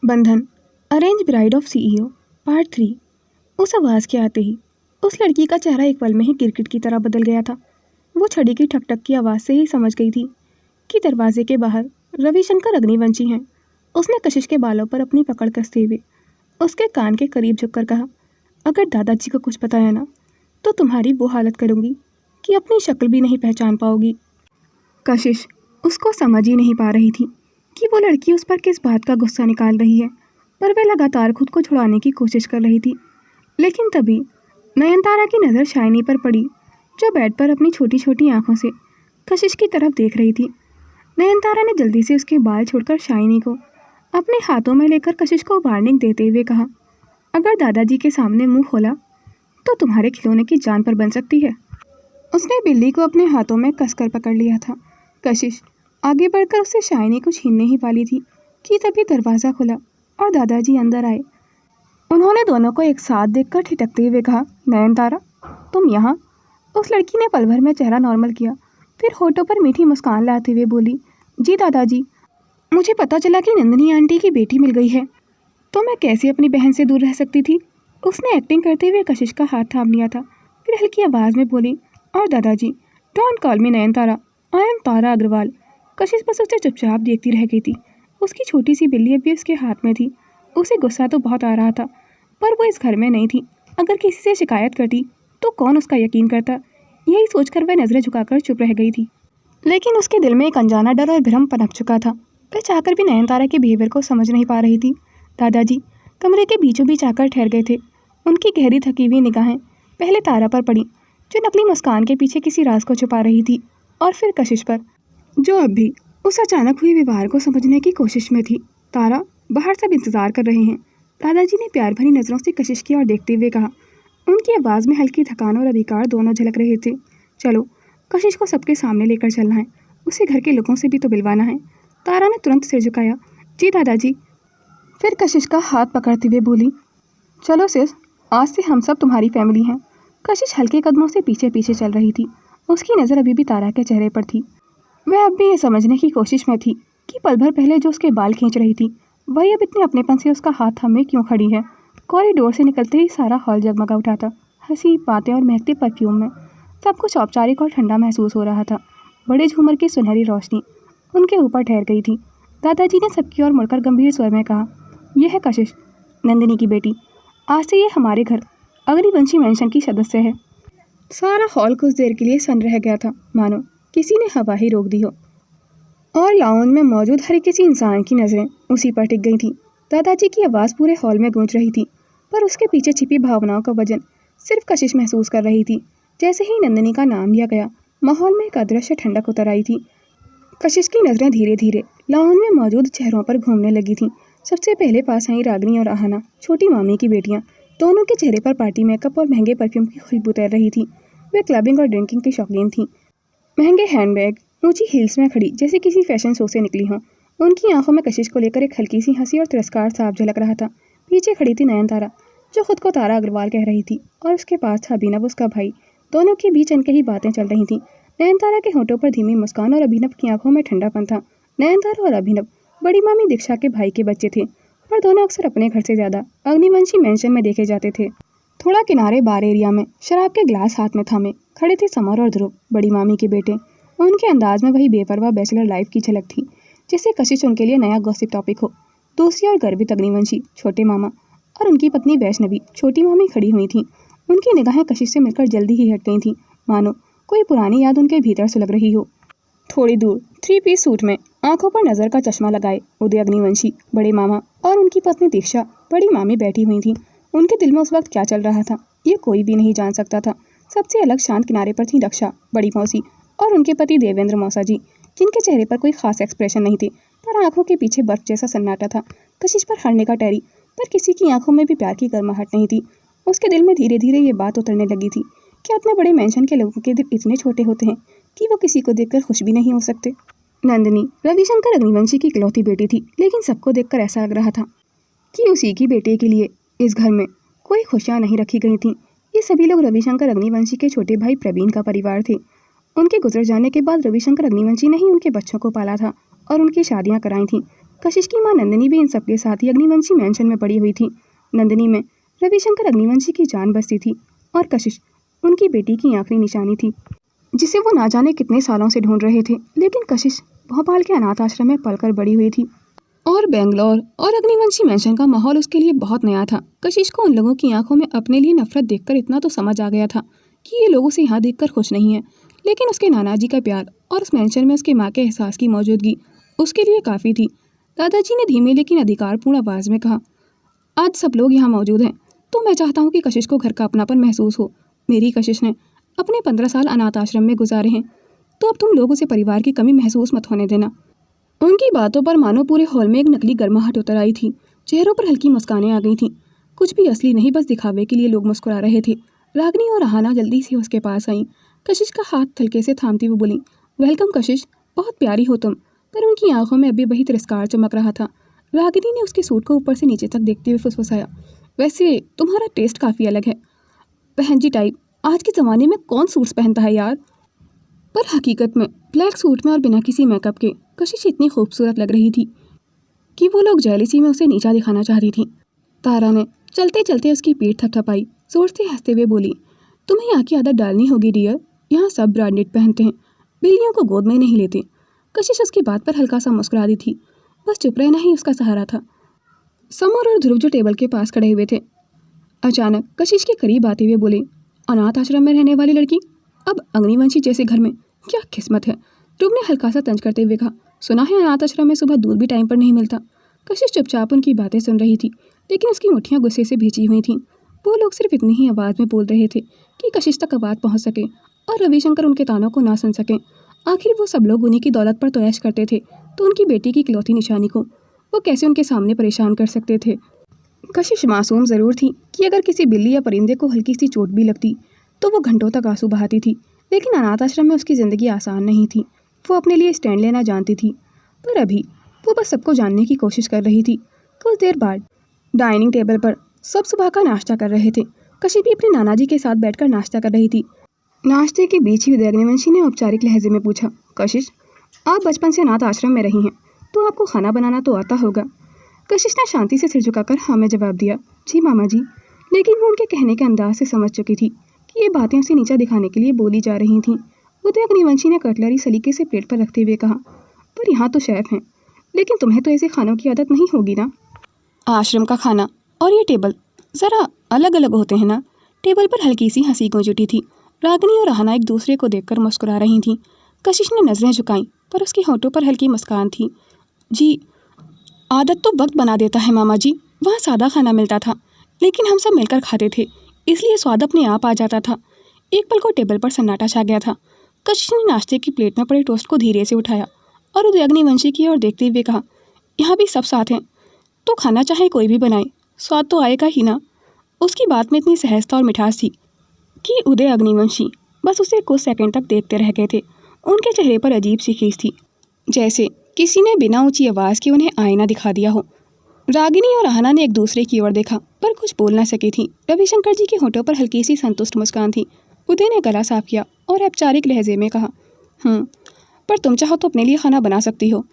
बंधन arrange bride of CEO part 3। उस आवाज़ के आते ही उस लड़की का चेहरा एक पल में ही गिरगिट की तरह बदल गया था। वो छड़ी की ठक-ठक की आवाज़ से ही समझ गई थी कि दरवाजे के बाहर रविशंकर अग्निवंशी हैं। उसने कशिश के बालों पर अपनी पकड़ कसते हुए उसके कान के करीब झुककर कहा, अगर दादाजी को कुछ बताया ना तो तुम्हारी वो हालत करूँगी कि अपनी शक्ल भी नहीं पहचान पाओगी। कशिश उसको समझ ही नहीं पा रही थी कि वो लड़की उस पर किस बात का गुस्सा निकाल रही है, पर वह लगातार खुद को छुड़ाने की कोशिश कर रही थी। लेकिन तभी नयनतारा की नज़र शाइनी पर पड़ी, जो बेड पर अपनी छोटी छोटी आंखों से कशिश की तरफ देख रही थी। नयनतारा ने जल्दी से उसके बाल छोड़कर शाइनी को अपने हाथों में लेकर कशिश को वार्निंग देते हुए कहा, अगर दादाजी के सामने मुंह खोला तो तुम्हारे खिलौने की जान पर बन सकती है। उसने बिल्ली को अपने हाथों में कसकर पकड़ लिया था। कशिश आगे बढ़कर उससे शाइनी को छीनने ही वाली थी कि तभी दरवाज़ा खुला और दादाजी अंदर आए। उन्होंने दोनों को एक साथ देखकर ठिठकते हुए कहा, नयनतारा तुम यहाँ? उस लड़की ने पल भर में चेहरा नॉर्मल किया, फिर होठों पर मीठी मुस्कान लाते हुए बोली, जी दादाजी, मुझे पता चला कि नंदिनी आंटी की बेटी मिल गई है, तो मैं कैसे अपनी बहन से दूर रह सकती थी। उसने एक्टिंग करते हुए कशिश का हाथ थाम लिया था, फिर हल्की आवाज़ में बोली, और दादाजी don't call me Nayantara, I am Tara Agarwal. Kashish बस उसे चुपचाप देखती रह गई थी। उसकी छोटी सी बिल्ली अभी उसके हाथ में थी। उसे गुस्सा तो बहुत आ रहा था, पर वो इस घर में नहीं थी। अगर किसी से शिकायत करती तो कौन उसका यकीन करता, यही सोचकर वह नज़रें झुकाकर चुप रह गई थी। लेकिन उसके दिल में एक अनजाना डर और भ्रम पनप चुका था। वह चाहकर भी नयनतारा के बिहेवियर को समझ नहीं पा रही थी। दादाजी कमरे के बीचों बीच आकर ठहर गए थे। उनकी गहरी थकी हुई निगाहें पहले तारा पर पड़ी, जो नकली मुस्कान के पीछे किसी राज को छुपा रही थी, और फिर कशिश पर, जो अब भी उस अचानक हुए व्यवहार को समझने की कोशिश में थी। तारा, बाहर सब इंतज़ार कर रहे हैं। दादाजी ने प्यार भरी नज़रों से कशिश की ओर देखते हुए कहा। उनकी आवाज़ में हल्की थकान और अधिकार दोनों झलक रहे थे। चलो, कशिश को सबके सामने लेकर चलना है, उसे घर के लोगों से भी तो मिलवाना है। तारा ने तुरंत सिर झुकाया, जी दादाजी। फिर कशिश का हाथ पकड़ते हुए बोली, चलो सिस, आज से हम सब तुम्हारी फैमिली हैं। कशिश हल्के कदमों से पीछे पीछे चल रही थी। उसकी नज़र अभी भी तारा के चेहरे पर थी। वह अब भी ये समझने की कोशिश में थी कि पल भर पहले जो उसके बाल खींच रही थी, वही अब इतने अपनेपन से उसका हाथ थामे क्यों खड़ी है। कॉरिडोर से निकलते ही सारा हॉल जगमगा उठा था। हंसी, बातें और महकते परफ्यूम में सब कुछ औपचारिक और ठंडा महसूस हो रहा था। बड़े झूमर की सुनहरी रोशनी उनके ऊपर ठहर गई थी। दादाजी ने सबकी ओर मुड़कर गंभीर स्वर में कहा, यह है कशिश, नंदिनी की बेटी। आज से ये हमारे घर अग्निवंशी मैंशन की सदस्य है। सारा हॉल कुछ देर के लिए सन रह गया था, मानो किसी ने हवा ही रोक दी हो, और लाउंज में मौजूद हर किसी इंसान की नज़रें उसी पर टिक गई थीं। दादाजी की आवाज़ पूरे हॉल में गूंज रही थी, पर उसके पीछे छिपी भावनाओं का वजन सिर्फ कशिश महसूस कर रही थी। जैसे ही नंदिनी का नाम लिया गया, माहौल में एक अदृश्य ठंडक उतर आई थी। कशिश की नज़रें धीरे धीरे लाउंज में मौजूद चेहरों पर घूमने लगी थीं। सबसे पहले पास आई रागनी और आहना, छोटी मामी की बेटियाँ। दोनों के चेहरे पर पार्टी मेकअप और महंगे परफ्यूम की खुशबू तैर रही थी। वे क्लबिंग और ड्रिंकिंग की शौकीन थीं। महंगे हैंडबैग, ऊंची हील्स में खड़ी जैसे किसी फैशन शो से निकली हों। उनकी आंखों में कशिश को लेकर एक हल्की सी हंसी और तिरस्कार साफ झलक रहा था। पीछे खड़ी थी नयनतारा, जो खुद को तारा अग्रवाल कह रही थी, और उसके पास था अभिनव, उसका भाई। दोनों के बीच अनकही बातें चल रही थीं। नयनतारा के होठों पर धीमी मुस्कान और अभिनव की आंखों में ठंडापन था। नयनतारा और अभिनव बड़ी मामी दीक्षा के भाई के बच्चे थे, पर दोनों अक्सर अपने घर से ज़्यादा अग्निवंशी मैंशन में देखे जाते थे। थोड़ा किनारे बार एरिया में शराब के ग्लास हाथ में थामे खड़े थे समर और ध्रुव, बड़ी मामी के बेटे। उनके अंदाज में वही बेपरवाह बैचलर लाइफ की झलक थी, जिससे कशिश उनके लिए नया गॉसिप टॉपिक हो। दूसरी ओर गर्वित अग्निवंशी, छोटे मामा और उनकी पत्नी वैष्णवी, छोटी मामी खड़ी हुई थीं। उनकी निगाहें कशिश से मिलकर जल्दी ही हट गई थीं, मानो कोई पुरानी याद उनके भीतर सुलग रही हो। थोड़ी दूर 3 पीस सूट में आंखों पर नज़र का चश्मा लगाए उदय अग्निवंशी, बड़े मामा और उनकी पत्नी दीक्षा, बड़ी मामी बैठी हुई थीं। उनके दिल में उस वक्त क्या चल रहा था, ये कोई भी नहीं जान सकता था। सबसे अलग शांत किनारे पर थी रक्षा, बड़ी मौसी और उनके पति देवेंद्र मौसा जी, जिनके चेहरे पर कोई खास एक्सप्रेशन नहीं थे, पर आंखों के पीछे बर्फ जैसा सन्नाटा था। कशिश पर हरने का टैरी, पर किसी की आंखों में भी प्यार की गर्माहट नहीं थी। उसके दिल में धीरे धीरे ये बात उतरने लगी थी, क्या इतने बड़े मेंशन के लोगों के दिल इतने छोटे होते हैं कि वो किसी को देखकर खुश भी नहीं हो सकते। नंदिनी रविशंकर अग्निवंशी की इकलौती बेटी थी, लेकिन सबको देखकर ऐसा लग रहा था कि उसी की बेटे के लिए इस घर में कोई खुशियाँ नहीं रखी गई थीं। ये सभी लोग रविशंकर अग्निवंशी के छोटे भाई प्रवीण का परिवार थे। उनके गुजर जाने के बाद रविशंकर अग्निवंशी ने ही उनके बच्चों को पाला था और उनकी शादियां कराई थीं। कशिश की माँ नंदिनी भी इन सबके साथ ही अग्निवंशी मैंशन में पड़ी हुई थी। नंदिनी में रविशंकर अग्निवंशी की जान बसती थी और कशिश उनकी बेटी की आखिरी निशानी थी, जिसे वो ना जाने कितने सालों से ढूंढ रहे थे। लेकिन कशिश भोपाल के अनाथ आश्रम में पलकर बड़ी हुई थी और बेंगलोर और अग्निवंशी मैंशन का माहौल उसके लिए बहुत नया था। कशिश को उन लोगों की आंखों में अपने लिए नफरत देखकर इतना तो समझ आ गया था कि ये लोगों से यहाँ देखकर खुश नहीं है, लेकिन उसके नाना जी का प्यार और उस मैंशन में उसके माँ के एहसास की मौजूदगी उसके लिए काफ़ी थी। दादाजी ने धीमे लेकिन अधिकारपूर्ण आवाज़ में कहा, आज सब लोग यहाँ मौजूद हैं तो मैं चाहता हूँ कि कशिश को घर का अपनापन महसूस हो। मेरी कशिश ने अपने 15 साल अनाथ आश्रम में गुजारे हैं, तो अब तुम लोग उसे परिवार की कमी महसूस मत होने देना। उनकी बातों पर मानो पूरे हॉल में एक नकली गर्माहट उतर आई थी। चेहरों पर हल्की मुस्कानें आ गई थीं। कुछ भी असली नहीं, बस दिखावे के लिए लोग मुस्कुरा रहे थे। रागिनी और अहाना जल्दी से उसके पास आईं। कशिश का हाथ हल्के से थामती हुई बोली, वेलकम कशिश, बहुत प्यारी हो तुम। पर उनकी आंखों में अभी वही तिरस्कार चमक रहा था। रागिनी ने उसके सूट को ऊपर से नीचे तक देखते हुए फुसफुसाया, वैसे तुम्हारा टेस्ट काफ़ी अलग है बहन जी टाइप। आज के ज़माने में कौन सूट्स पहनता है यार। पर हकीकत में ब्लैक सूट में और बिना किसी मेकअप के कशिश इतनी खूबसूरत लग रही थी कि वो लोग जेलिसी में उसे नीचा दिखाना चाहती थी। तारा ने चलते चलते उसकी पीठ थपथपाई, जोर से हंसते हुए बोली, तुम्हें यहाँ की आदत डालनी होगी डियर। यहाँ सब ब्रांडेड पहनते हैं, बिल्लियों को गोद में नहीं लेते। कशिश उसकी बात पर हल्का सा मुस्कुरा दी थी, बस चुप रहना ही उसका सहारा था। समर और ध्रुव जो टेबल के पास खड़े हुए थे, अचानक कशिश के करीब आते हुए बोले, अनाथ आश्रम में रहने वाली लड़की अब अग्निवंशी जैसे घर में, क्या किस्मत है। ध्रुव ने हल्का सा तंज करते हुए कहा, सुना है अनाथ आश्रम में सुबह दूध भी टाइम पर नहीं मिलता। कशिश चुपचाप उनकी बातें सुन रही थी, लेकिन उसकी मुट्ठियां गुस्से से भींची हुई थीं। वो लोग सिर्फ इतनी ही आवाज़ में बोल रहे थे कि कशिश तक आवाज़ पहुंच सके और रविशंकर उनके तानों को ना सुन सकें। आखिर वो सब लोग उन्हीं की दौलत पर तो ऐश करते थे, तो उनकी बेटी की इकलौती निशानी को वो कैसे उनके सामने परेशान कर सकते थे। कशिश मासूम ज़रूर थी कि अगर किसी बिल्ली या परिंदे को हल्की सी चोट भी लगती तो वो घंटों तक आंसू बहाती थी, लेकिन अनाथ आश्रम में उसकी ज़िंदगी आसान नहीं थी। वो अपने लिए स्टैंड लेना जानती थी, पर अभी वो बस सबको जानने की कोशिश कर रही थी। कुछ देर बाद डाइनिंग टेबल पर सब सुबह का नाश्ता कर रहे थे। कशिश भी अपने नाना जी के साथ बैठकर नाश्ता कर रही थी। नाश्ते के बीच ही अग्निवंशी ने औपचारिक लहजे में पूछा, कशिश, आप बचपन से अनाथ आश्रम में रही हैं, तो आपको खाना बनाना तो आता होगा। कशिश ने शांति से सिर झुकाकर हाँ में जवाब दिया, जी मामा जी। लेकिन वो उनके कहने के अंदाज से समझ चुकी थी कि ये बातें उसे नीचा दिखाने के लिए बोली जा रही थीं। उदय अग्निवंशी ने कटलरी सलीके से प्लेट पर रखते हुए कहा, पर यहाँ तो शेफ हैं, लेकिन तुम्हें तो ऐसे खानों की आदत नहीं होगी ना। आश्रम का खाना और ये टेबल ज़रा अलग अलग होते हैं ना। टेबल पर हल्की सी हंसी गूंज उठी थी। रागिनी और अहाना एक दूसरे को देखकर मुस्कुरा रही थीं। कशिश ने नज़रें झुकाईं, पर उसके होठों पर हल्की मुस्कान थी। जी, आदत तो वक्त बना देता है मामा जी। वहाँ सादा खाना मिलता था, लेकिन हम सब मिलकर खाते थे, इसलिए स्वाद अपने आप आ जाता था। एक पल को टेबल पर सन्नाटा छा गया था। कशिश ने नाश्ते की प्लेट में पड़े टोस्ट को धीरे से उठाया और उदय अग्निवंशी की ओर देखते हुए कहा, यहाँ भी सब साथ हैं, तो खाना चाहे कोई भी बनाए, स्वाद तो आएगा ही ना। उसकी बात में इतनी सहजता और मिठास थी कि उदय अग्निवंशी बस उसे कुछ सेकंड तक देखते रह गए थे। उनके चेहरे पर अजीब सी खींच थी, जैसे किसी ने बिना ऊंची आवाज़ के उन्हें आईना दिखा दिया हो। रागिनी और अहाना ने एक दूसरे की ओर देखा, पर कुछ बोल ना सकी थी। रविशंकर जी के होठों पर हल्की सी संतुष्ट मुस्कान थी। उदय ने गला साफ किया और औपचारिक लहजे में कहा, पर तुम चाहो तो अपने लिए खाना बना सकती हो।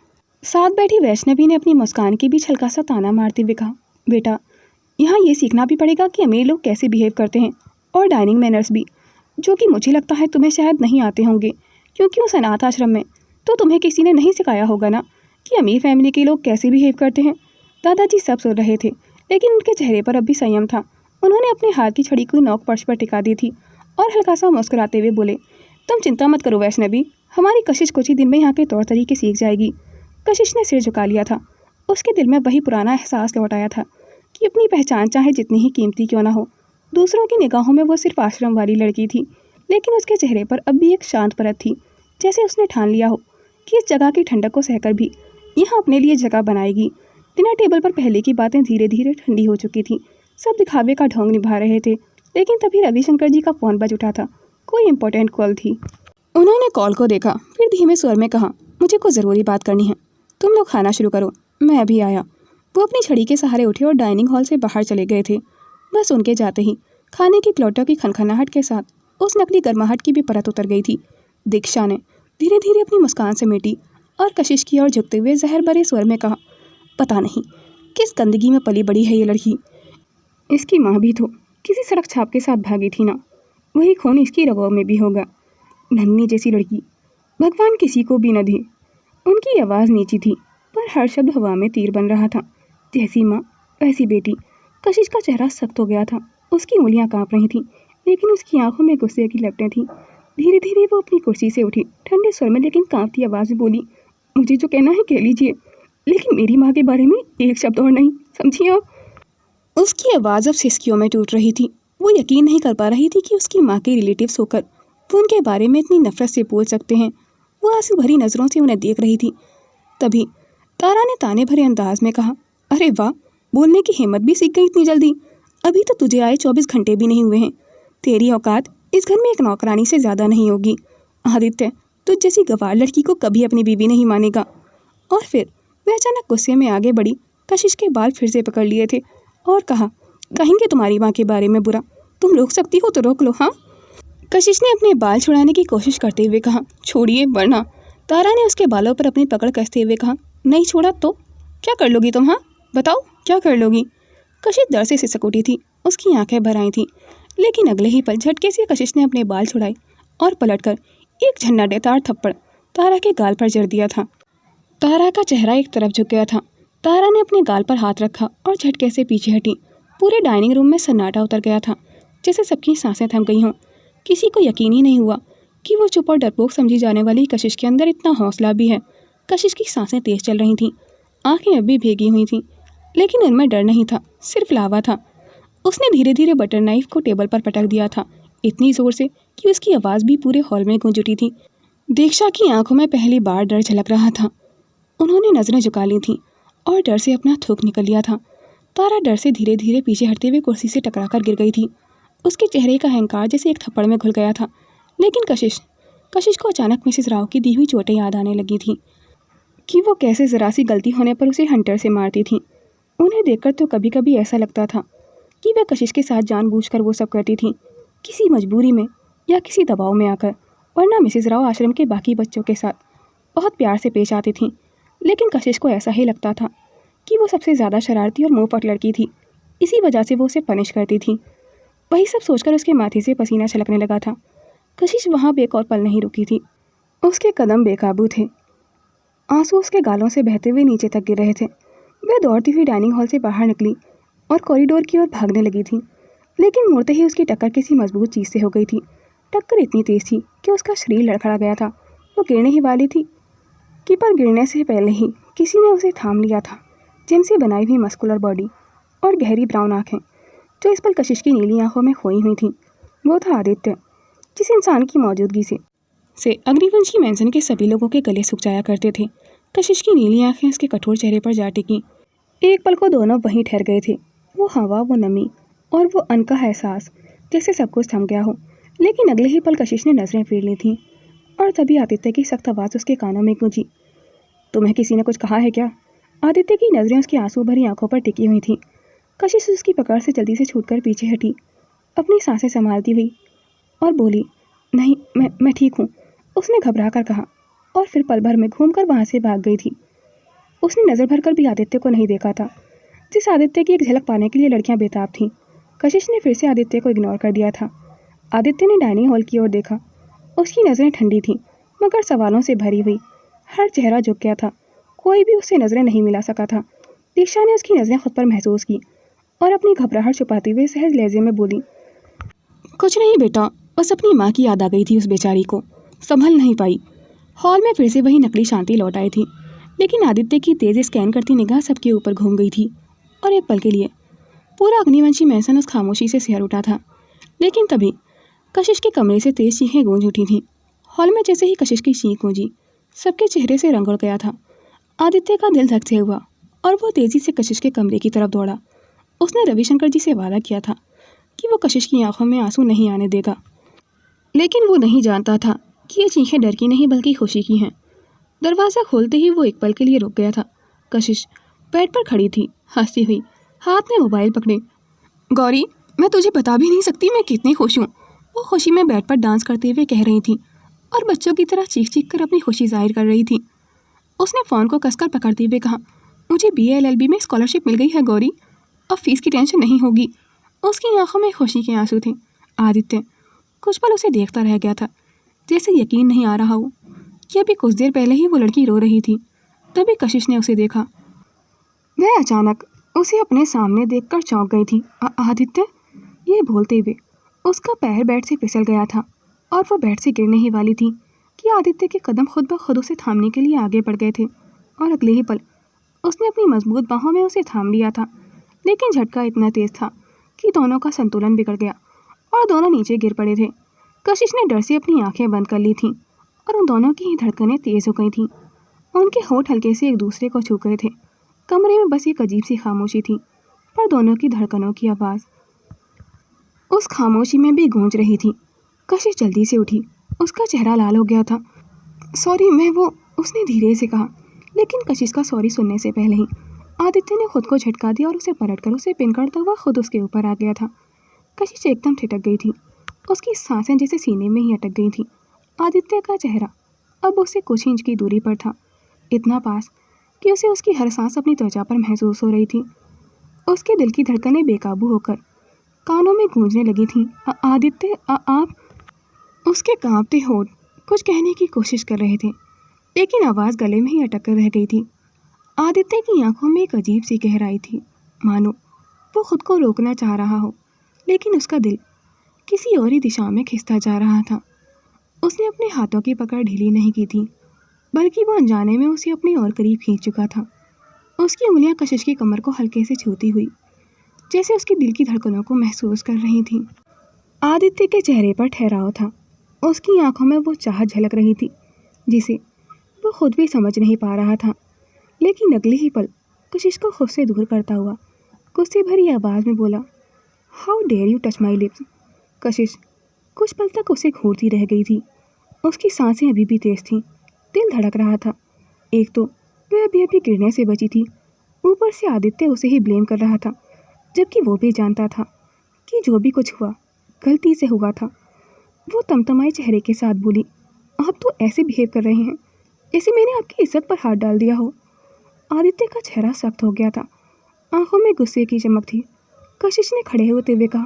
साथ बैठी वैष्णवी ने अपनी मुस्कान के बीच हल्का सा ताना मारते हुए कहा, बेटा, यहाँ ये सीखना भी पड़ेगा कि अमीर लोग कैसे बिहेव करते हैं, और डाइनिंग मैनर्स भी, जो कि मुझे लगता है तुम्हें शायद नहीं आते होंगे, क्योंकि उस अनाथ आश्रम में तो तुम्हें किसी ने नहीं सिखाया होगा ना कि अमीर फैमिली के लोग कैसे बिहेव करते हैं। दादाजी सब सुन रहे थे, लेकिन उनके चेहरे पर अब भी संयम था। उन्होंने अपने हाथ की छड़ी को नोक फर्श पर टिका दी थी और हल्का सा मुस्कुराते हुए बोले, तुम चिंता मत करो वैष्णवी, हमारी कशिश कुछ ही दिन में यहाँ के तौर तरीके सीख जाएगी। कशिश ने सिर झुका लिया था। उसके दिल में वही पुराना एहसास लौट आया था कि अपनी पहचान चाहे जितनी ही कीमती क्यों ना हो, दूसरों की निगाहों में वो सिर्फ आश्रम वाली लड़की थी। लेकिन उसके चेहरे पर अब भी एक शांत परत थी, जैसे उसने ठान लिया हो कि इस जगह की ठंडक को सहकर भी यहाँ अपने लिए जगह बनाएगी। डिनर टेबल पर पहले की बातें धीरे धीरे ठंडी हो चुकी थी। सब दिखावे का ढोंग निभा रहे थे, लेकिन तभी रविशंकर जी का फ़ोन बज उठा था। कोई इंपॉर्टेंट कॉल थी। उन्होंने कॉल को देखा, फिर धीमे स्वर में कहा, मुझे कुछ ज़रूरी बात करनी है, तुम लोग खाना शुरू करो, मैं अभी आया। वो अपनी छड़ी के सहारे उठे और डाइनिंग हॉल से बाहर चले गए थे। बस उनके जाते ही खाने की प्लेटों की खनखनाहट के साथ उस नकली गर्माहट की भी परत उतर गई थी। दीक्षा ने धीरे धीरे अपनी मुस्कान समेटी और कशिश की ओर झुकते हुए जहर भरे स्वर में कहा, पता नहीं किस गंदगी में पली बड़ी है ये लड़की। इसकी माँ भी तो किसी सड़क छाप के साथ भागी थी ना, वही खून इसकी रगों में भी होगा। नन्ही जैसी लड़की, भगवान किसी को भी न दे। उनकी आवाज़ नीची थी पर हर शब्द हवा में तीर बन रहा था। जैसी माँ वैसी बेटी। कशिश का चेहरा सख्त हो गया था, उसकी उंगलियां कांप रही थीं, लेकिन उसकी आंखों में गुस्से की लपटें थीं। धीरे धीरे वो अपनी कुर्सी से उठी, ठंडे स्वर में लेकिन कांपती आवाज़ में बोली, मुझे जो कहना है कह लीजिए, लेकिन मेरी माँ के बारे में एक शब्द और नहीं, समझिए आप। उसकी आवाज़ अब सिसकियों में टूट रही थी। वो यकीन नहीं कर पा रही थी कि उसकी माँ के रिलेटिव्स होकर वो उनके बारे में इतनी नफरत से बोल सकते हैं। वो आंसू भरी नज़रों से उन्हें देख रही थी। तभी तारा ने ताने भरे अंदाज में कहा, अरे वाह, बोलने की हिम्मत भी सीख गई इतनी जल्दी। अभी तो तुझे आए 24 घंटे भी नहीं हुए हैं। तेरी औकात इस घर में एक नौकरानी से ज़्यादा नहीं होगी। आदित्य तुझ जैसी गवार लड़की को कभी अपनी बीवी नहीं मानेगा। और फिर वह अचानक गुस्से में आगे बढ़ी, कशिश के बाल फिर से पकड़ लिए थे और कहा, कहेंगे तुम्हारी माँ के बारे में बुरा, तुम रोक सकती हो तो रोक लो। हाँ, कशिश ने अपने बाल छुड़ाने की कोशिश करते हुए कहा, छोड़िए वरना। तारा ने उसके बालों पर अपनी पकड़ कसते हुए कहा, नहीं छोड़ा तो क्या कर लोगी तुम? हाँ बताओ क्या कर लोगी? कशिश डर से सिसक उठी थी, उसकी आंखें भर आई थीं, लेकिन अगले ही पल झटके से कशिश ने अपने बाल छुड़ाए और पलटकर एक झन्नाटेदार थप्पड़ तारा के गाल पर जड़ दिया था। तारा का चेहरा एक तरफ झुक गया था। तारा ने अपने गाल पर हाथ रखा और झटके से पीछे हटी। पूरे डाइनिंग रूम में सन्नाटा उतर गया था, जैसे सबकी सांसें थम गई हों। किसी को यकीन ही नहीं हुआ कि वो चुप और डरपोक समझी जाने वाली कशिश के अंदर इतना हौसला भी है। कशिश की सांसें तेज चल रही थीं, आंखें अब भी भीगी हुई थीं, लेकिन उनमें डर नहीं था, सिर्फ लावा था। उसने धीरे धीरे बटर नाइफ को टेबल पर पटक दिया था, इतनी ज़ोर से कि उसकी आवाज़ भी पूरे हॉल में गूंज उठी थी। दीक्षा की आंखों में पहली बार डर झलक रहा था। उन्होंने नज़रें झुका ली थीं और डर से अपना थूक निकल लिया था। तारा डर से धीरे धीरे पीछे हटते हुए कुर्सी से टकराकर गिर गई थी। उसके चेहरे का अहंकार जैसे एक थप्पड़ में घुल गया था। लेकिन कशिश को अचानक मिसेस राव की दी हुई चोटें याद आने लगी थी कि वो कैसे ज़रा सी गलती होने पर उसे हंटर से मारती थी। उन्हें देखकर तो कभी कभी ऐसा लगता था कि वह कशिश के साथ जानबूझकर वो सब करती थी, किसी मजबूरी में या किसी दबाव में आकर। वरना मिसेस राव आश्रम के बाकी बच्चों के साथ बहुत प्यार से पेश आती थीं, लेकिन कशिश को ऐसा ही लगता था कि वो सबसे ज़्यादा शरारती और मुँहफट लड़की थी, इसी वजह से वो उसे पनिश करती थी। वही सब सोचकर उसके माथे से पसीना छलकने लगा था। कशिश वहाँ एक और पल नहीं रुकी थी। उसके कदम बेकाबू थे, आंसू उसके गालों से बहते हुए नीचे तक गिर रहे थे। वह दौड़ती हुई डाइनिंग हॉल से बाहर निकली और कॉरिडोर की ओर भागने लगी थी, लेकिन मुड़ते ही उसकी टक्कर किसी मजबूत चीज़ से हो गई थी। टक्कर इतनी तेज थी कि उसका शरीर लड़खड़ा गया था। वो गिरने ही वाली थी कि पर गिरने से पहले ही किसी ने उसे थाम लिया था। जिम से बनाई हुई मस्कुलर बॉडी और गहरी ब्राउन आँखें जो इस पल कशिश की नीली आंखों में खोई हुई थीं, वो था आदित्य, जिस इंसान की मौजूदगी से अग्निवंशी मैंसन के सभी लोगों के गले सूख जाया करते थे। कशिश की नीली आंखें उसके कठोर चेहरे पर जा टिकी। एक पल को दोनों वहीं ठहर गए थे। वो हवा, वो नमी और वो अन्न का एहसास, जैसे सब कुछ थम गया हो। लेकिन अगले ही पल कशिश ने नज़रें फेर ली थीं और तभी आदित्य की सख्त आवाज़ उसके कानों में गूंजी, तुम्हें किसी ने कुछ कहा है क्या? आदित्य की नज़रें उसकी आंसू भरी आंखों पर टिकी हुई थीं। कशिश उसकी पकड़ से जल्दी से छूटकर पीछे हटी, अपनी सांसें संभालती हुई, और बोली, नहीं, मैं ठीक हूँ, उसने घबरा कर कहा, और फिर पल भर में घूमकर वहाँ से भाग गई थी। उसने नज़र भर कर भी आदित्य को नहीं देखा था, जिस आदित्य की एक झलक पाने के लिए लड़कियां बेताब थीं। कशिश ने फिर से आदित्य को इग्नोर कर दिया था। आदित्य ने डाइनिंग हॉल की ओर देखा। उसकी नज़रें ठंडी थीं, मगर सवालों से भरी हुई। हर चेहरा झुक गया था, कोई भी उससे नज़रें नहीं मिला सका था। दीक्षा ने उसकी नज़रें खुद पर महसूस की और अपनी घबराहट छुपाते हुए सहज लहजे में बोली, कुछ नहीं बेटा, बस अपनी माँ की याद आ गई थी। उस बेचारी को संभल नहीं पाई। हॉल में फिर से वही नकली शांति लौट आई थी, लेकिन आदित्य की तेज स्कैन करती निगाह सबके ऊपर घूम गई थी और एक पल के लिए पूरा अग्निवंशी मैंसन उस खामोशी से सिहर उठा था। लेकिन तभी कशिश के कमरे से तेज चीखें गूंज उठी थीं। हॉल में जैसे ही कशिश की चीख गूंजी, सबके चेहरे से रंग उड़ गया था। आदित्य का दिल धक से हुआ और वो तेज़ी से कशिश के कमरे की तरफ दौड़ा। उसने रविशंकर जी से वादा किया था कि वो कशिश की आंखों में आंसू नहीं आने देगा, लेकिन वो नहीं जानता था कि ये चीखें डर की नहीं बल्कि खुशी की हैं। दरवाज़ा खोलते ही वो एक पल के लिए रुक गया था। कशिश बेड पर खड़ी थी, हंसती हुई, हाथ में मोबाइल पकड़े। गौरी, मैं तुझे बता भी नहीं सकती मैं कितनी खुश हूँ, वो खुशी में बेड पर डांस करते हुए कह रही थी और बच्चों की तरह चीख चीख कर अपनी खुशी जाहिर कर रही थी। उसने फ़ोन को कसकर पकड़ते हुए कहा, मुझे BA-LLB में स्कॉलरशिप मिल गई है गौरी, अब फीस की टेंशन नहीं होगी। उसकी आंखों में खुशी के आंसू थे। आदित्य कुछ पल उसे देखता रह गया था, जैसे यकीन नहीं आ रहा हो कि अभी कुछ देर पहले ही वो लड़की रो रही थी। तभी कशिश ने उसे देखा। वह अचानक उसे अपने सामने देखकर चौंक गई थी। आदित्य, ये बोलते हुए उसका पैर बेड से फिसल गया था और वो बेड से गिरने ही वाली थी कि आदित्य के कदम खुद ब खुद उसे थामने के लिए आगे बढ़ गए थे और अगले ही पल उसने अपनी मजबूत बाहों में उसे थाम लिया था। लेकिन झटका इतना तेज था कि दोनों का संतुलन बिगड़ गया और दोनों नीचे गिर पड़े थे। कशिश ने डर से अपनी आंखें बंद कर ली थीं और उन दोनों की धड़कनें तेज हो गई थीं। उनके होंठ हल्के से एक दूसरे को छू गए थे। कमरे में बस एक अजीब सी खामोशी थी, पर दोनों की धड़कनों की आवाज़ उस खामोशी में भी गूंज रही थी। कशिश जल्दी से उठी, उसका चेहरा लाल हो गया था। सॉरी मैं वो, उसने धीरे से कहा। लेकिन कशिश का सॉरी सुनने से पहले ही आदित्य ने खुद को झटका दिया और उसे पलटकर उसे पिन करता हुआ खुद उसके ऊपर आ गया था। कशिश एकदम ठिठक गई थी, उसकी सांसें जैसे सीने में ही अटक गई थी। आदित्य का चेहरा अब उससे कुछ इंच की दूरी पर था, इतना पास कि उसे उसकी हर सांस अपनी त्वचा पर महसूस हो रही थी। उसके दिल की धड़कनें बेकाबू होकर कानों में गूंजने लगी थीं। आदित्य आप, उसके कांपते होठ कुछ कहने की कोशिश कर रहे थे, लेकिन आवाज़ गले में ही अटक कर रह गई थी। आदित्य की आंखों में एक अजीब सी गहराई थी, मानो वो खुद को रोकना चाह रहा हो, लेकिन उसका दिल किसी और ही दिशा में खिंचता जा रहा था। उसने अपने हाथों की पकड़ ढीली नहीं की थी, बल्कि वो अनजाने में उसे अपनी और करीब खींच चुका था। उसकी उंगलियां कशिश की कमर को हल्के से छूती हुई जैसे उसके दिल की धड़कनों को महसूस कर रही थीं। आदित्य के चेहरे पर ठहराव था, उसकी आंखों में वो चाहत झलक रही थी जिसे वो खुद भी समझ नहीं पा रहा था। लेकिन अगले ही पल कशिश को खुद से दूर करता हुआ गुस्से भरी आवाज़ में बोला, how dare you touch my lips. Kashish कुछ पल तक उसे घूरती रह गई थी। उसकी सांसें अभी भी तेज थीं, दिल धड़क रहा था। एक तो वह अभी अभी गिरने से बची थी, ऊपर से आदित्य उसे ही ब्लेम कर रहा था, जबकि वो भी जानता था कि जो भी कुछ हुआ गलती से हुआ था। वो तमतमाए चेहरे के साथ बोली, आप तो ऐसे बिहेव कर रहे हैं जैसे मैंने आपकी इज्जत पर हाथ डाल दिया हो। आदित्य का चेहरा सख्त हो गया था, आंखों में गुस्से की चमक थी। कशिश ने खड़े होते हुए कहा,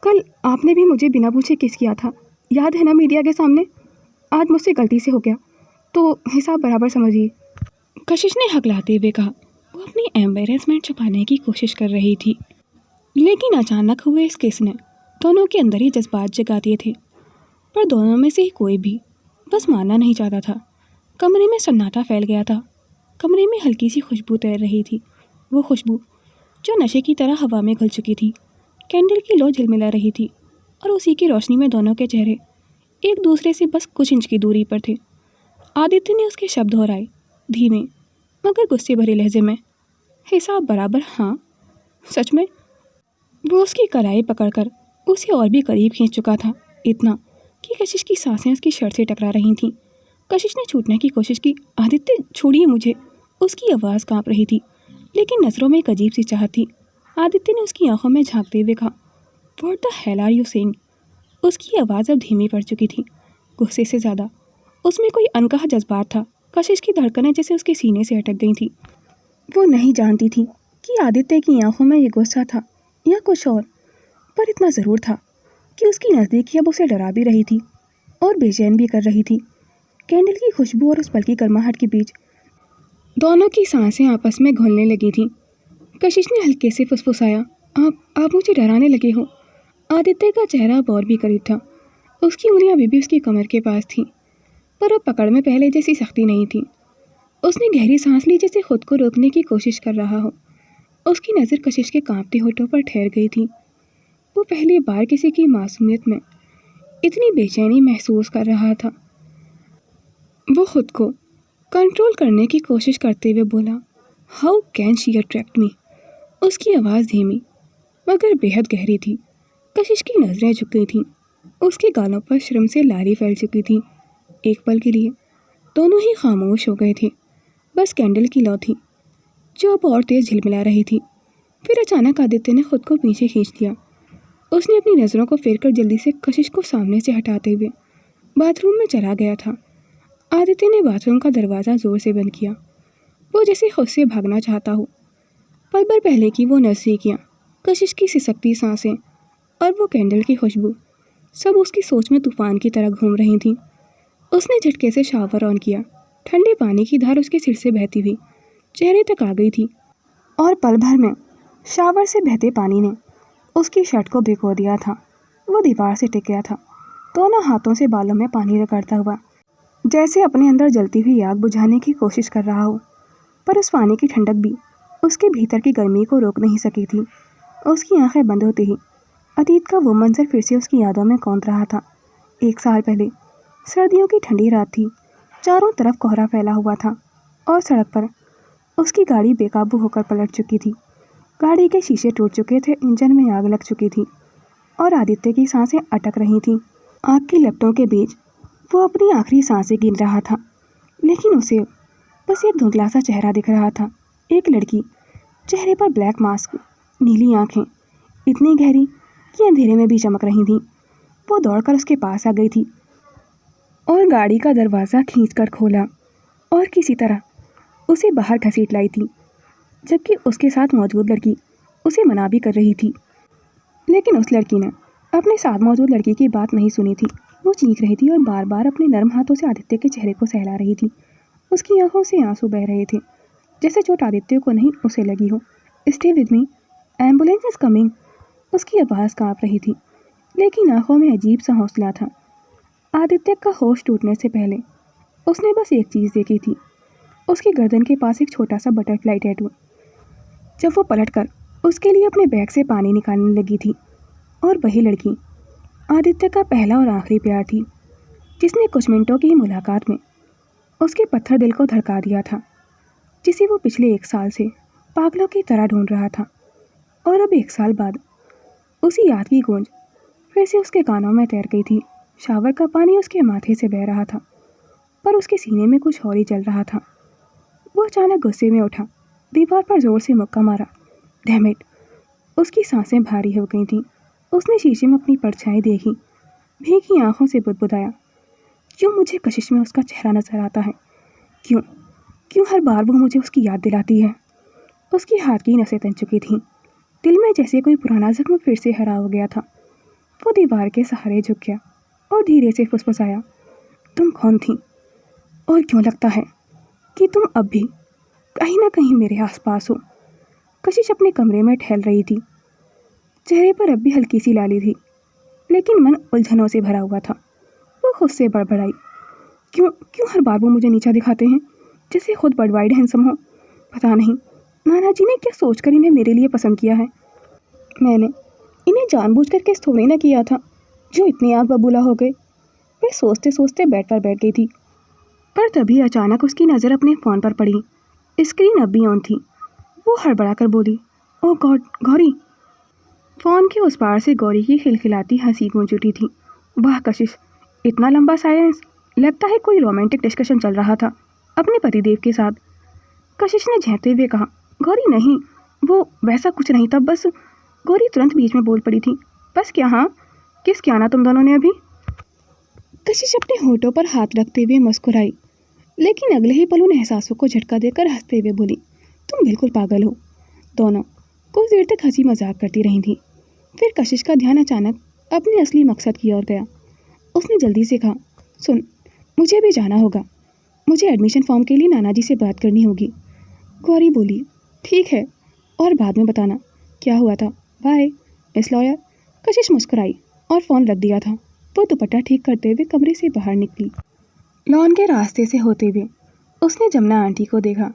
कल आपने भी मुझे बिना पूछे किस किया था, याद है ना, मीडिया के सामने। आज मुझसे गलती से हो गया तो हिसाब बराबर समझिए। कशिश ने हकलाते हुए कहा। वो अपनी एम्बेरसमेंट छुपाने की कोशिश कर रही थी, लेकिन अचानक हुए इस किस ने दोनों के अंदर ही जज्बात जगा दिए थे। पर दोनों में से ही कोई भी बस मानना नहीं चाहता था। कमरे में सन्नाटा फैल गया था। कमरे में हल्की सी खुशबू तैर रही थी, वो खुशबू जो नशे की तरह हवा में घुल चुकी थी। कैंडल की लो झिलमिला रही थी और उसी की रोशनी में दोनों के चेहरे एक दूसरे से बस कुछ इंच की दूरी पर थे। आदित्य ने उसके शब्द दोहराए, धीमे मगर गुस्से भरे लहजे में, हिसाब बराबर। हाँ, सच में। वो उसकी कलाई पकड़कर उसे और भी करीब खींच चुका था, इतना कि कशिश की सांसें उसकी शर्ट से टकरा रही थीं। कशिश ने छूटने की कोशिश की। आदित्य छोड़िए मुझे। उसकी आवाज़ कांप रही थी, लेकिन नज़रों में एक अजीब सी चाहत थी। आदित्य ने उसकी आंखों में झांकते हुए कहा, what the hell are you saying. उसकी आवाज़ अब धीमी पड़ चुकी थी, गुस्से से ज़्यादा उसमें कोई अनकहा जज्बात था। कशिश की धड़कनें जैसे उसके सीने से अटक गई थीं। वो नहीं जानती थी कि आदित्य की आंखों में ये गुस्सा था या कुछ और, पर इतना ज़रूर था कि उसकी नज़दीकी अब उसे डरा भी रही थी और बेचैन भी कर रही थी। कैंडल की खुशबू और उस पल की गर्माहट के बीच दोनों की सांसें आपस में घुलने लगी थीं। कशिश ने हल्के से फुसफुसाया, आप मुझे डराने लगे हो। आदित्य का चेहरा अब और भी करीब था, उसकी उंगलियां अभी भी उसकी कमर के पास थीं, पर अब पकड़ में पहले जैसी सख्ती नहीं थी। उसने गहरी सांस ली, जैसे खुद को रोकने की कोशिश कर रहा हो। उसकी नज़र कशिश के कांपते होठों पर ठहर गई थी। वो पहली बार किसी की मासूमियत में इतनी बेचैनी महसूस कर रहा था। वो खुद को कंट्रोल करने की कोशिश करते हुए बोला, हाउ कैन शी अट्रैक्ट मी। उसकी आवाज़ धीमी मगर बेहद गहरी थी। कशिश की नज़रें झुक गई थीं, उसके गालों पर शर्म से लाली फैल चुकी थी। एक पल के लिए दोनों ही खामोश हो गए थे, बस कैंडल की लौ थी जो अब और तेज़ झिलमिला रही थी। फिर अचानक आदित्य ने खुद को पीछे खींच लिया। उसने अपनी नज़रों को फेर कर जल्दी से कशिश को सामने से हटाते हुए बाथरूम में चला गया था। आदित्य ने बाथरूम का दरवाज़ा ज़ोर से बंद किया। वो जैसे खुद से भागना चाहता हो। पल भर पहले की वो नज़दीकियाँ, कशिश की सिसकती सांसें और वो कैंडल की खुशबू सब उसकी सोच में तूफान की तरह घूम रही थीं। उसने झटके से शावर ऑन किया। ठंडे पानी की धार उसके सिर से बहती हुई चेहरे तक आ गई थी और पल भर में शावर से बहते पानी ने उसकी शर्ट को भिगो दिया था। वो दीवार से टिक गया था, दोनों हाथों से बालों में पानी रगड़ता हुआ, जैसे अपने अंदर जलती हुई आग बुझाने की कोशिश कर रहा हो। पर उस पानी की ठंडक भी उसके भीतर की गर्मी को रोक नहीं सकी थी। उसकी आंखें बंद होते ही अतीत का वो मंजर फिर से उसकी यादों में कौंध रहा था। 1 साल पहले सर्दियों की ठंडी रात थी। चारों तरफ कोहरा फैला हुआ था और सड़क पर उसकी गाड़ी बेकाबू होकर पलट चुकी थी। गाड़ी के शीशे टूट चुके थे, इंजन में आग लग चुकी थी और आदित्य की सांसें अटक रही थीं। आग की लपटों के बीच वो अपनी आखिरी सांसें गिन रहा था, लेकिन उसे बस एक धुंधला सा चेहरा दिख रहा था। एक लड़की, चेहरे पर ब्लैक मास्क, नीली आंखें इतनी गहरी कि अंधेरे में भी चमक रही थीं। वो दौड़कर उसके पास आ गई थी और गाड़ी का दरवाज़ा खींचकर खोला और किसी तरह उसे बाहर घसीट लाई थी, जबकि उसके साथ मौजूद लड़की उसे मना भी कर रही थी। लेकिन उस लड़की ने अपने साथ मौजूद लड़की की बात नहीं सुनी थी। वो चीख रही थी और बार बार अपने नर्म हाथों से आदित्य के चेहरे को सहला रही थी। उसकी आंखों से आंसू बह रहे थे, जैसे चोट आदित्य को नहीं उसे लगी हो। Stay with me, ambulance is coming. उसकी आवाज़ काँप रही थी, लेकिन आंखों में अजीब सा हौसला था। आदित्य का होश टूटने से पहले उसने बस एक चीज़ देखी थी, उसकी गर्दन के पास एक छोटा सा बटरफ्लाई टैटू। जब वो पलटकर उसके लिए अपने बैग से पानी निकालने लगी थी, और वही लड़की आदित्य का पहला और आखिरी प्यार थी, जिसने कुछ मिनटों की मुलाकात में उसके पत्थर दिल को धड़का दिया था, जिसे वो पिछले 1 साल से पागलों की तरह ढूंढ रहा था। और अब 1 साल बाद उसी याद की गूंज फिर से उसके कानों में तैर गई थी। शावर का पानी उसके माथे से बह रहा था, पर उसके सीने में कुछ और ही चल रहा था। वो अचानक गुस्से में उठा, दीवार पर जोर से मुक्का मारा। Damn it! उसकी सांसें भारी हो गई थीं। उसने शीशे में अपनी परछाई देखी, भीगी आंखों से बुदबुदाया, क्यों मुझे कशिश में उसका चेहरा नजर आता है? क्यों क्यों हर बार वो मुझे उसकी याद दिलाती है? उसकी हाथ की नसें तन चुकी थीं। दिल में जैसे कोई पुराना जख्म फिर से हरा हो गया था। वो दीवार के सहारे झुक गया और धीरे से फुसफुसाया, तुम कौन थी? और क्यों लगता है कि तुम अब भी कहीं ना कहीं मेरे आसपास हो? कशिश अपने कमरे में टहल रही थी। चेहरे पर अब भी हल्की सी लाली थी, लेकिन मन उलझनों से भरा हुआ था। वो खुद से बड़बड़ाई, क्यों क्यों हर बार वो मुझे नीचा दिखाते हैं, जैसे खुद बड़वाइड हैंडसम हो? पता नहीं नाना जी ने क्या सोचकर इन्हें मेरे लिए पसंद किया है। मैंने इन्हें जानबूझकर किस थोड़ी ना किया था, जो इतनी आग बबूला हो गए। वे सोचते सोचते बेड पर बैठ गई थी, पर तभी अचानक उसकी नज़र अपने फ़ोन पर पड़ी। स्क्रीन अब भी ऑन थी। वो हड़बड़ाकर बोली, ओह गॉड, गौरी! फ़ोन के उस पार से गौरी की खिलखिलाती हंसी गूंज उठी थी। वाह कशिश, इतना लंबा साइलेंस! लगता है कोई रोमांटिक डिस्कशन चल रहा था अपने पतिदेव के साथ। कशिश ने झेंपते हुए कहा, गौरी नहीं, वो वैसा कुछ नहीं था, बस। गौरी तुरंत बीच में बोल पड़ी थी, बस क्या? हाँ, किस क्या ना तुम दोनों ने अभी? कशिश अपने होठों पर हाथ रखते हुए मुस्कुराई, लेकिन अगले ही पल उन एहसासों को झटका देकर हंसते हुए बोली, तुम बिल्कुल पागल हो। दोनों कुछ देर तक हंसी मजाक करती रही थी। फिर कशिश का ध्यान अचानक अपने असली मकसद की ओर गया। उसने जल्दी से कहा, सुन, मुझे अभी जाना होगा। मुझे एडमिशन फॉर्म के लिए नाना जी से बात करनी होगी। गौरी बोली, ठीक है, और बाद में बताना क्या हुआ था। Bye miss lawyer. कशिश मुस्कुराई और फ़ोन रख दिया था। वो दुपट्टा ठीक करते हुए कमरे से बाहर निकली। लॉन के रास्ते से होते हुए उसने जमुना आंटी को देखा,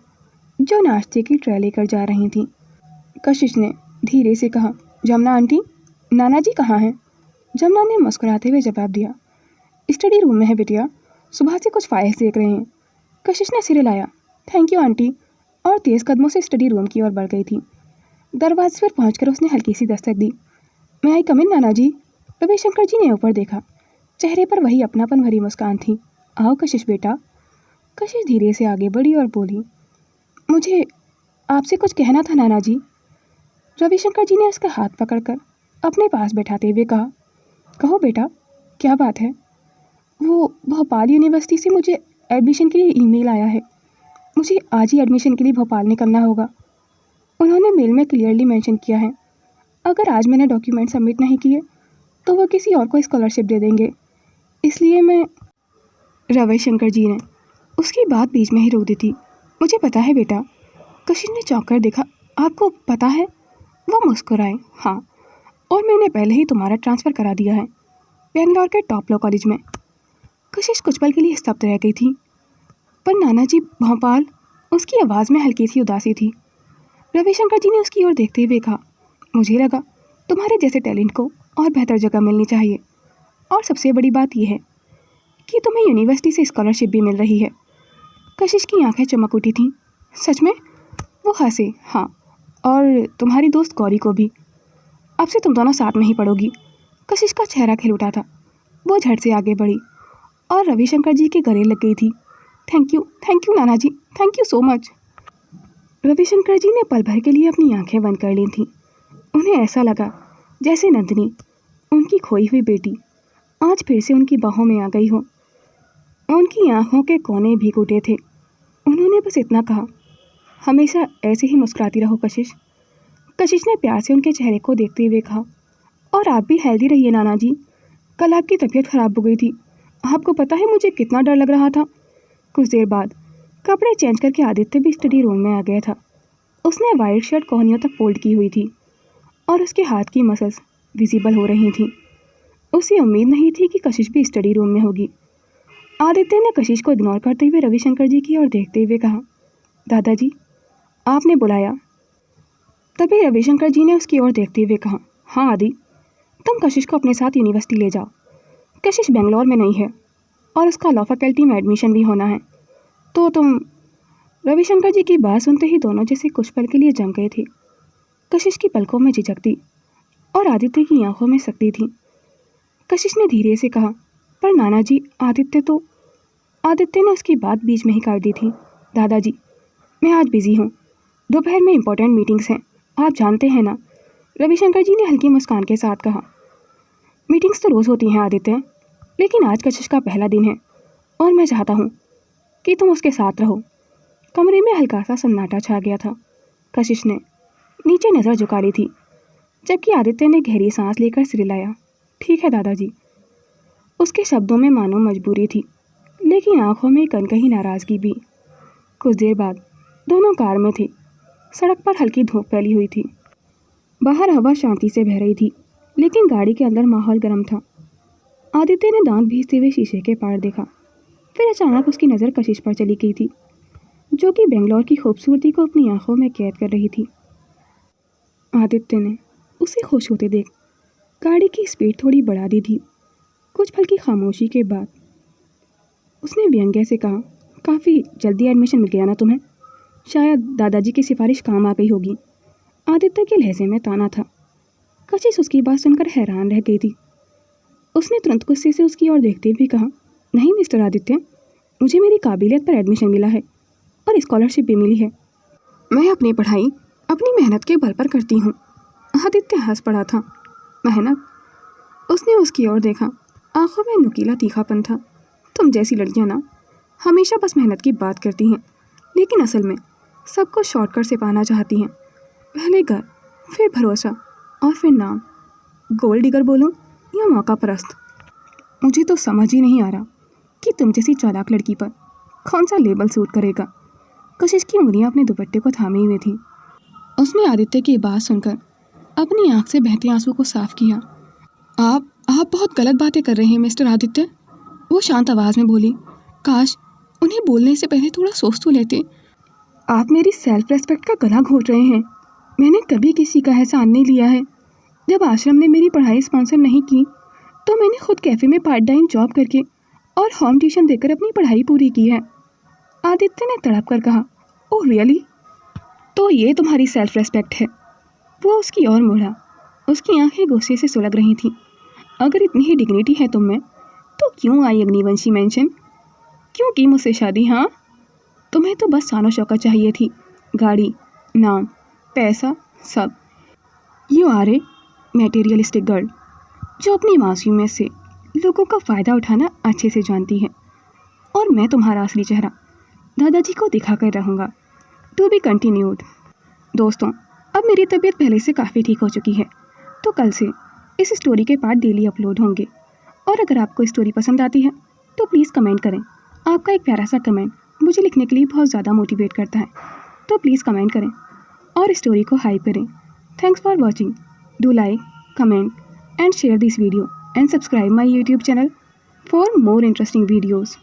जो नाश्ते की ट्रे लेकर जा रही थी। कशिश ने धीरे से कहा, जमुना आंटी, नाना जी कहाँ हैं? जमुना ने मुस्कुराते हुए जवाब दिया, स्टडी रूम में है बिटिया, सुबह से कुछ फाइल्स देख रहे हैं। कशिश ने सिर हिलाया, थैंक यू आंटी, और तेज़ कदमों से स्टडी रूम की ओर बढ़ गई थी। दरवाजे पर पहुंचकर उसने हल्की सी दस्तक दी। मैं आई कम इन नाना जी? रविशंकर जी ने ऊपर देखा। चेहरे पर वही अपनापन भरी मुस्कान थी। आओ कशिश बेटा। कशिश धीरे से आगे बढ़ी और बोली, मुझे आपसे कुछ कहना था नाना जी। रविशंकर जी ने उसका हाथ पकड़कर अपने पास बैठाते हुए कहा, कहो बेटा, क्या बात है? वो भोपाल यूनिवर्सिटी से मुझे एडमिशन के लिए ईमेल आया है। मुझे आज ही एडमिशन के लिए भोपाल निकलना होगा। उन्होंने मेल में क्लियरली मेंशन किया है, अगर आज मैंने डॉक्यूमेंट सबमिट नहीं किए तो वो किसी और को स्कॉलरशिप दे देंगे। इसलिए मैं रविशंकर जी ने उसकी बात बीच में ही रोक दी थी। मुझे पता है बेटा। कशिश ने चौंक कर देखा। आपको पता है? वो मुस्कुराए। हाँ, और मैंने पहले ही तुम्हारा ट्रांसफ़र करा दिया है बेंगलोर के टॉप लॉ कॉलेज में। कशिश कुछ पल के लिए स्तब्ध रह गई थी। पर नाना जी भोपाल? उसकी आवाज़ में हल्की सी उदासी थी। रविशंकर जी ने उसकी ओर देखते हुए कहा, मुझे लगा तुम्हारे जैसे टैलेंट को और बेहतर जगह मिलनी चाहिए, और सबसे बड़ी बात यह है कि तुम्हें यूनिवर्सिटी से स्कॉलरशिप भी मिल रही है। कशिश की आंखें चमक उठी थीं। सच में? वो हंसे। हाँ, और तुम्हारी दोस्त गौरी को भी। अब से तुम दोनों साथ में ही पढ़ोगी। कशिश का चेहरा खिल उठा था। वो झट से आगे बढ़ी और रविशंकर जी के गले लग गई थी। थैंक यू नाना जी, thank you so much. Ravishankar ji ने पल भर के लिए अपनी आंखें बंद कर ली थीं। उन्हें ऐसा लगा जैसे नंदिनी, उनकी खोई हुई बेटी, आज फिर से उनकी बाहों में आ गई हो। उनकी आंखों के कोने भीग उठे थे। उन्होंने बस इतना कहा, हमेशा ऐसे ही मुस्कुराती रहो कशिश। कशिश ने प्यार से उनके चेहरे को देखते हुए कहा, और आप भी हेल्दी रहिए नाना जी। कल आपकी तबीयत ख़राब हो गई थी। आपको पता है मुझे कितना डर लग रहा था। कुछ देर बाद कपड़े चेंज करके आदित्य भी स्टडी रूम में आ गया था। उसने वाइट शर्ट कोहनियों तक फोल्ड की हुई थी और उसके हाथ की मसल्स विजिबल हो रही थीं। उसे उम्मीद नहीं थी कि कशिश भी स्टडी रूम में होगी। आदित्य ने कशिश को इग्नोर करते हुए रविशंकर जी की ओर देखते हुए कहा, दादाजी आपने बुलाया? तभी रविशंकर जी ने उसकी ओर देखते हुए कहा, हाँ आदि, तुम कशिश को अपने साथ यूनिवर्सिटी ले जाओ। कशिश बेंगलोर में नहीं है और उसका लॉ फैकल्टी में एडमिशन भी होना है, तो तुम। रविशंकर जी की बात सुनते ही दोनों जैसे कुछ पल के लिए जम गए थे। कशिश की पलकों में झिझक थी और आदित्य की आंखों में शक्ति थी। कशिश ने धीरे से कहा, पर नाना जी आदित्य तो। आदित्य ने उसकी बात बीच में ही काट दी थी। दादाजी मैं आज बिज़ी हूँ, दोपहर में इंपॉर्टेंट मीटिंग्स हैं, आप जानते हैं ना। रविशंकर जी ने हल्की मुस्कान के साथ कहा, मीटिंग्स तो रोज़ होती हैं आदित्य, लेकिन आज कशिश का पहला दिन है और मैं चाहता हूँ कि तुम उसके साथ रहो। कमरे में हल्का सा सन्नाटा छा गया था। कशिश ने नीचे नज़र झुका ली थी, जबकि आदित्य ने गहरी सांस लेकर सिर हिलाया। ठीक है दादाजी। उसके शब्दों में मानो मजबूरी थी, लेकिन आंखों में कनकही नाराज़गी भी। कुछ देर बाद दोनों कार में थे। सड़क पर हल्की धूप फैली हुई थी। बाहर हवा शांति से बह रही थी, लेकिन गाड़ी के अंदर माहौल गर्म था। आदित्य ने दांत भींचते हुए शीशे के पार देखा। फिर अचानक उसकी नज़र कशिश पर चली गई थी, जो कि बेंगलोर की खूबसूरती को अपनी आंखों में कैद कर रही थी। आदित्य ने उसे खुश होते देख गाड़ी की स्पीड थोड़ी बढ़ा दी थी। कुछ पल की खामोशी के बाद उसने व्यंग्य से कहा, काफ़ी जल्दी एडमिशन मिल गया ना तुम्हें? शायद दादाजी की सिफारिश काम आ गई होगी। आदित्य के लहजे में ताना था। कशिश उसकी बात सुनकर हैरान रह गई थी। उसने तुरंत गुस्से से उसकी ओर देखते हुए कहा, नहीं मिस्टर आदित्य, मुझे मेरी काबिलियत पर एडमिशन मिला है और स्कॉलरशिप भी मिली है। मैं अपनी पढ़ाई अपनी मेहनत के बल पर करती हूँ। आदित्य हंस पड़ा था। मेहनत? उसने उसकी ओर देखा। आंखों में नुकीला तीखापन था। तुम जैसी लड़कियाँ ना हमेशा बस मेहनत की बात करती हैं, लेकिन असल में सब कुछ शॉर्टकट से पाना चाहती हैं। पहले घर, फिर भरोसा और फिर नाम। गोल्ड डिगर बोलूं या मौका परस्त, मुझे तो समझ ही नहीं आ रहा कि तुम जैसी चालाक लड़की पर कौन सा लेबल सूट करेगा। कशिश की उंगलियां अपने दुपट्टे को थामी हुई थी। उसने आदित्य की बात सुनकर अपनी आंख से बहते आंसू को साफ किया। आप बहुत गलत बातें कर रहे हैं मिस्टर आदित्य, वो शांत आवाज़ में बोली। काश उन्हें बोलने से पहले थोड़ा सोच तो लेते। आप मेरी सेल्फ रेस्पेक्ट का गला घोट रहे हैं। मैंने कभी किसी का एहसान नहीं लिया है। जब आश्रम ने मेरी पढ़ाई स्पॉन्सर नहीं की तो मैंने खुद कैफ़े में पार्ट टाइम जॉब करके और होम ट्यूशन देकर अपनी पढ़ाई पूरी की है। आदित्य ने तड़प कर कहा, ओह रियली? तो ये तुम्हारी सेल्फ रेस्पेक्ट है? वो उसकी ओर मुड़ा। उसकी आंखें गुस्से से सुलग रही थीं। अगर इतनी ही डिग्निटी है तुम में तो क्यों आई अग्निवंशी मेंशन? क्यों की मुझसे शादी? हाँ, तुम्हें तो बस शानो शौकत चाहिए थी, गाड़ी, नाम, पैसा, सब। You are a materialistic girl जो अपनी मासूमियत से लोगों का फ़ायदा उठाना अच्छे से जानती है। और मैं तुम्हारा असली चेहरा दादाजी को दिखाकर रहूँगा। To be continued. दोस्तों, अब मेरी तबीयत पहले से काफ़ी ठीक हो चुकी है, तो कल से इस स्टोरी के पार्ट डेली अपलोड होंगे। और अगर आपको स्टोरी पसंद आती है तो प्लीज़ कमेंट करें। आपका एक प्यारा सा कमेंट मुझे लिखने के लिए बहुत ज़्यादा मोटिवेट करता है, तो प्लीज़ कमेंट करें और स्टोरी को हाइप करें। Thanks for watching. Do like, comment and share this video and subscribe my YouTube channel for more interesting videos.